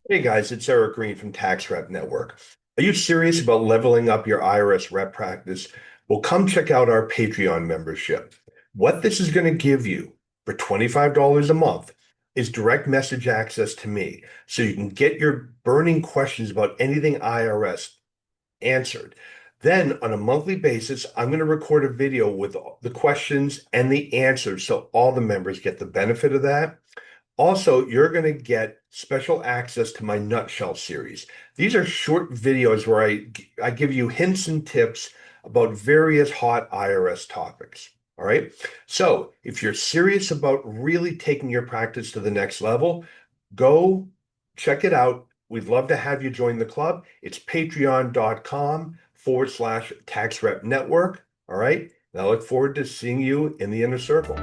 Hey guys, it's Eric Green from Tax Rep Network. Are you serious about leveling up your IRS rep practice? Well, come check out our Patreon membership. What this is going to give you for $25 a month is direct message access to me so you can get your burning questions about anything IRS answered. Then, on a monthly basis, I'm going to record a video with the questions and the answers so all the members get the benefit of that. Also, you're going to get special access to my Nutshell series. These are short videos where I give you hints and tips about various hot IRS topics. All right. So if you're serious about really taking your practice to the next level, go check it out. We'd love to have you join the club. It's patreon.com/tax rep network. All right. And I look forward to seeing you in the inner circle.